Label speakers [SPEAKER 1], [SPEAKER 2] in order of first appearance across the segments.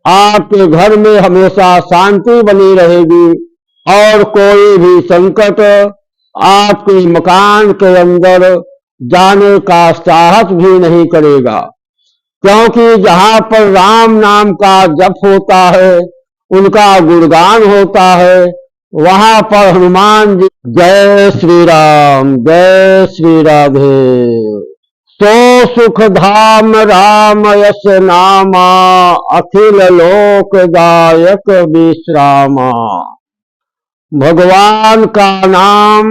[SPEAKER 1] आपके घर में हमेशा शांति बनी रहेगी और कोई भी संकट आपके मकान के अंदर जाने का साहस भी नहीं करेगा, क्योंकि जहां पर राम नाम का जप होता है, उनका गुणगान होता है, वहां पर हनुमान जी जय श्री राधे। सो सुख धाम राम यस नामा, अखिल लोकदायक विश्रामा। भगवान का नाम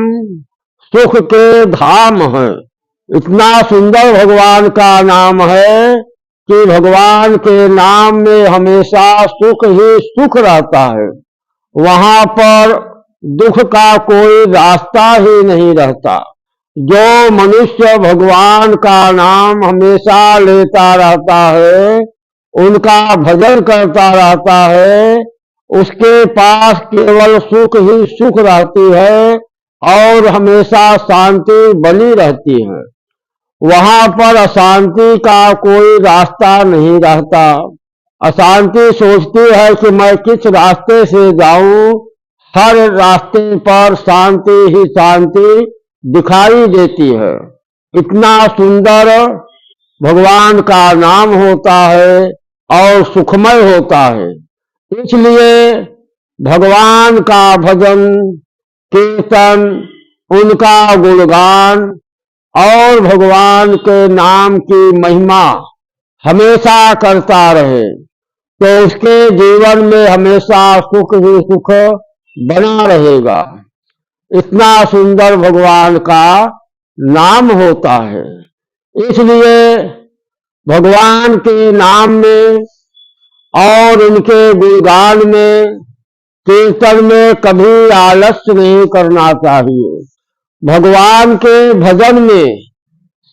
[SPEAKER 1] सुख के धाम है। इतना सुंदर भगवान का नाम है कि भगवान के नाम में हमेशा सुख ही सुख रहता है। वहां पर दुख का कोई रास्ता ही नहीं रहता। जो मनुष्य भगवान का नाम हमेशा लेता रहता है, उनका भजन करता रहता है, उसके पास केवल सुख ही सुख रहती है और हमेशा शांति बनी रहती है। वहां पर अशांति का कोई रास्ता नहीं रहता। अशांति सोचती है कि मैं किस रास्ते से जाऊं, हर रास्ते पर शांति ही शांति दिखाई देती है। इतना सुंदर भगवान का नाम होता है और सुखमय होता है। इसलिए भगवान का भजन, कीर्तन, उनका गुणगान और भगवान के नाम की महिमा हमेशा करता रहे, तो उसके जीवन में हमेशा सुख ही सुख बना रहेगा। इतना सुंदर भगवान का नाम होता है। इसलिए भगवान के नाम में और उनके गुणगान में, कीर्तन में कभी आलस्य नहीं करना चाहिए। भगवान के भजन में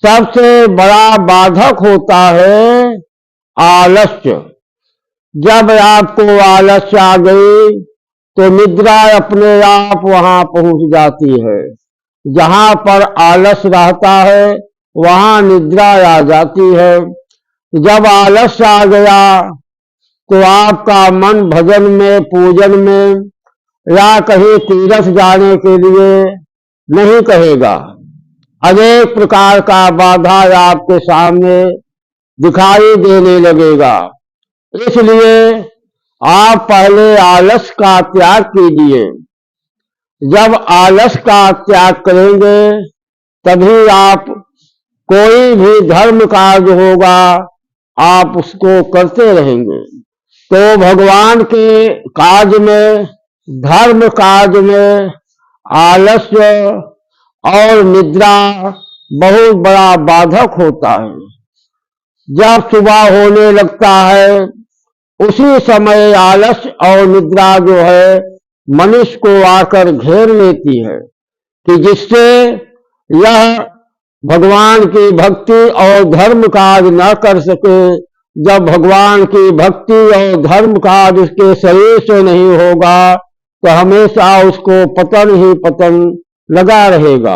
[SPEAKER 1] सबसे बड़ा बाधक होता है आलस्य। जब आपको आलस्य आ गई तो निद्रा अपने आप वहां पहुंच जाती है। जहां पर आलस्य रहता है वहां निद्रा आ जाती है। जब आलस्य आ गया तो आपका मन भजन में, पूजन में या कहीं तीर्थ जाने के लिए नहीं कहेगा। अनेक प्रकार का बाधा आपके सामने दिखाई देने लगेगा। इसलिए आप पहले आलस्य का त्याग कीजिए। जब आलस्य का त्याग करेंगे तभी आप कोई भी धर्म कार्य होगा आप उसको करते रहेंगे। तो भगवान के कार्य में, धर्म कार्य में आलस्य और निद्रा बहुत बड़ा बाधक होता है। जब सुबह होने लगता है उसी समय आलस्य और निद्रा जो है मनुष्य को आकर घेर लेती है, कि जिससे यह भगवान की भक्ति और धर्म कार्य न कर सके। जब भगवान की भक्ति और धर्म कार्य उसके शरीर से नहीं होगा तो हमेशा उसको पतन ही पतन लगा रहेगा।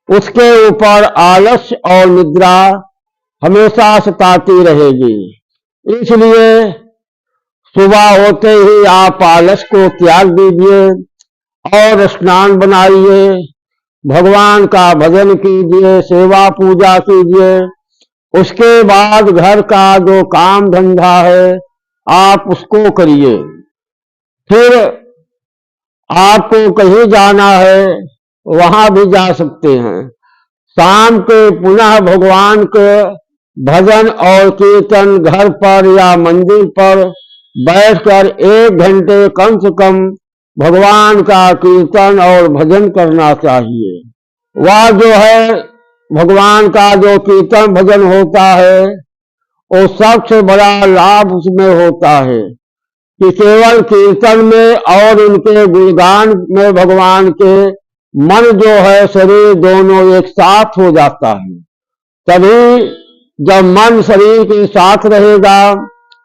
[SPEAKER 1] उसके ऊपर आलस्य और निद्रा हमेशा सताती रहेगी। इसलिए सुबह होते ही आप आलस्य को त्याग दीजिए और स्नान बनाइए, भगवान का भजन कीजिए, सेवा पूजा कीजिए। उसके बाद घर का जो काम धंधा है आप उसको करिए। फिर आपको कहीं जाना है वहां भी जा सकते हैं। शाम के पुनः भगवान के भजन और कीर्तन घर पर या मंदिर पर बैठकर 1 घंटे कम से कम भगवान का कीर्तन और भजन करना चाहिए। वह जो है भगवान का जो कीर्तन भजन होता है वो सबसे बड़ा लाभ उसमें होता है कि केवल कीर्तन में और उनके गुणगान में भगवान के मन जो है, शरीर दोनों एक साथ हो जाता है। तभी जब मन शरीर के साथ रहेगा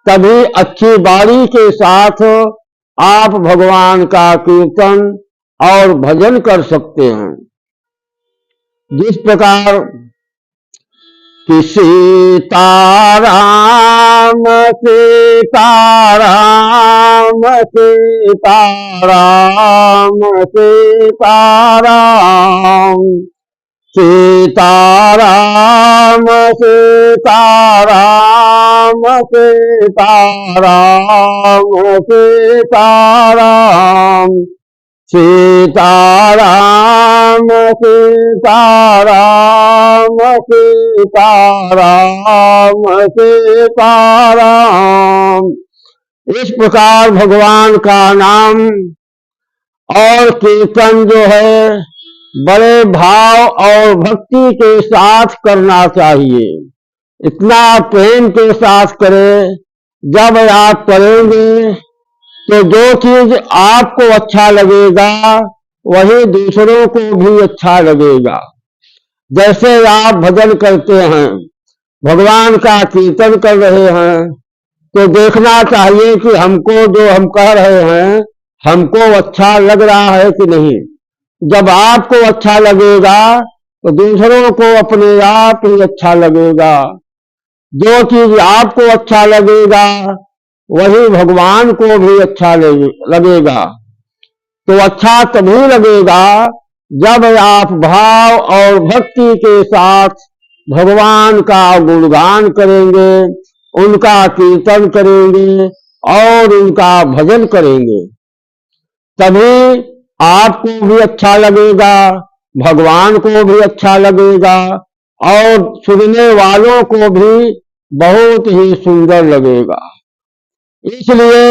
[SPEAKER 1] तभी अच्छी बाणी के साथ आप भगवान का कीर्तन और भजन कर सकते हैं। जिस प्रकार कि सीताराम सीताराम सीताराम सीताराम सीताराम सीताराम सीताराम सीताराम सीताराम सीताराम सीताराम सीताराम। इस प्रकार भगवान का नाम और कीर्तन जो है बड़े भाव और भक्ति के साथ करना चाहिए। इतना प्रेम के साथ करें। जब आप करेंगे तो जो चीज आपको अच्छा लगेगा वही दूसरों को भी अच्छा लगेगा। जैसे आप भजन करते हैं, भगवान का कीर्तन कर रहे हैं, तो देखना चाहिए कि हमको जो हम कह रहे हैं हमको अच्छा लग रहा है कि नहीं। जब आपको अच्छा लगेगा तो दूसरों को अपने आप ही अच्छा लगेगा। जो चीज आपको अच्छा लगेगा वही भगवान को भी अच्छा लगेगा। तो अच्छा तभी लगेगा जब आप भाव और भक्ति के साथ भगवान का गुणगान करेंगे, उनका कीर्तन करेंगे और उनका भजन करेंगे। तभी आपको भी अच्छा लगेगा, भगवान को भी अच्छा लगेगा और सुनने वालों को भी बहुत ही सुंदर लगेगा। इसलिए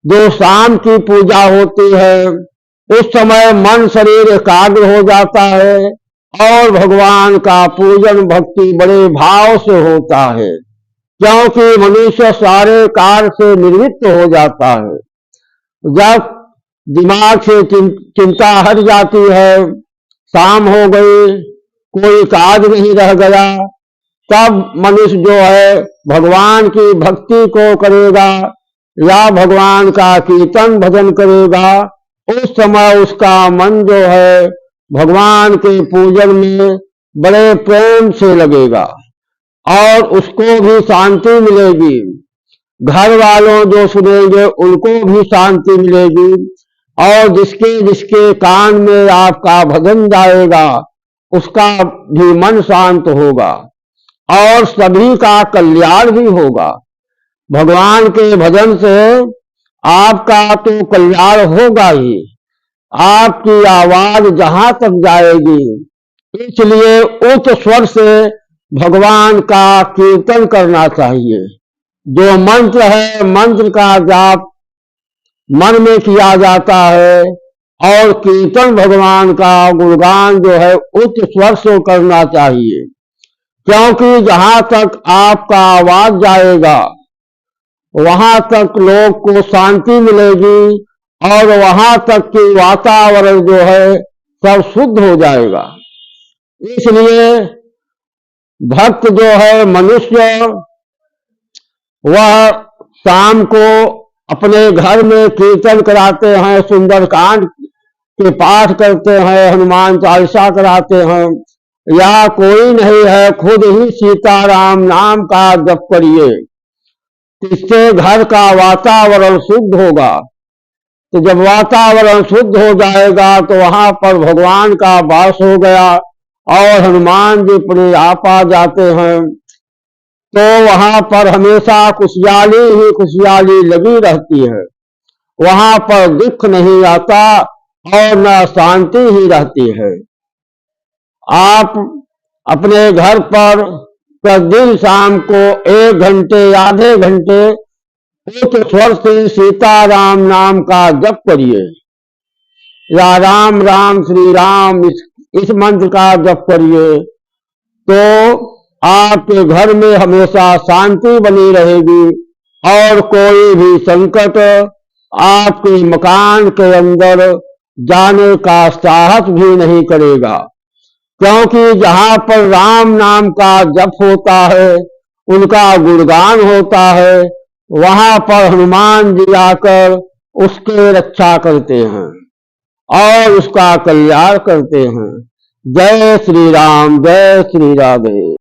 [SPEAKER 1] जो शाम की पूजा होती है उस समय मन शरीर एकाग्र हो जाता है और भगवान का पूजन भक्ति बड़े भाव से होता है, क्योंकि मनुष्य सारे कार्य से निवृत्त हो जाता है। जब दिमाग से चिंता हट जाती है, शाम हो गई, कोई काज नहीं रह गया, तब मनुष्य जो है भगवान की भक्ति को करेगा या भगवान का कीर्तन भजन करेगा। उस समय उसका मन जो है भगवान के पूजन में बड़े प्रेम से लगेगा और उसको भी शांति मिलेगी। घर वालों जो सुनेंगे उनको भी शांति मिलेगी और जिसके जिसके कान में आपका भजन जाएगा उसका भी मन शांत होगा और सभी का कल्याण भी होगा। भगवान के भजन से आपका तो कल्याण होगा ही, आपकी आवाज जहां तक जाएगी। इसलिए उच्च स्वर से भगवान का कीर्तन करना चाहिए। जो मंत्र है, मंत्र का जाप मन में किया जाता है और कीर्तन भगवान का गुणगान जो है उच्च स्वर से करना चाहिए, क्योंकि जहां तक आपका आवाज जाएगा वहां तक लोग को शांति मिलेगी और वहां तक की वातावरण जो है सब शुद्ध हो जाएगा। इसलिए भक्त जो है मनुष्य वह शाम को अपने घर में कीर्तन कराते हैं, सुंदरकांड के पाठ करते हैं, हनुमान चालीसा कराते हैं, या कोई नहीं है खुद ही सीताराम नाम का जप करिए, इससे घर का वातावरण शुद्ध होगा। तो जब वातावरण शुद्ध हो जाएगा तो वहां पर भगवान का वास हो गया और हनुमान जी अपने आप आ जाते हैं, तो वहां पर हमेशा खुशहाली ही खुशहाली लगी रहती है। वहां पर दुख नहीं आता और न शांति ही रहती है। आप अपने घर पर प्रतिदिन शाम को 1 घंटे आधे घंटे उच्च स्वर से सीताराम नाम का जप करिए या राम राम श्री राम इस मंत्र का जप करिए, तो आपके घर में हमेशा शांति बनी रहेगी और कोई भी संकट आपके मकान के अंदर जाने का साहस भी नहीं करेगा। क्योंकि जहां पर राम नाम का जप होता है, उनका गुणगान होता है, वहां पर हनुमान जी आकर उसके रक्षा करते हैं और उसका कल्याण करते हैं। जय श्री राम, जय श्री राधे।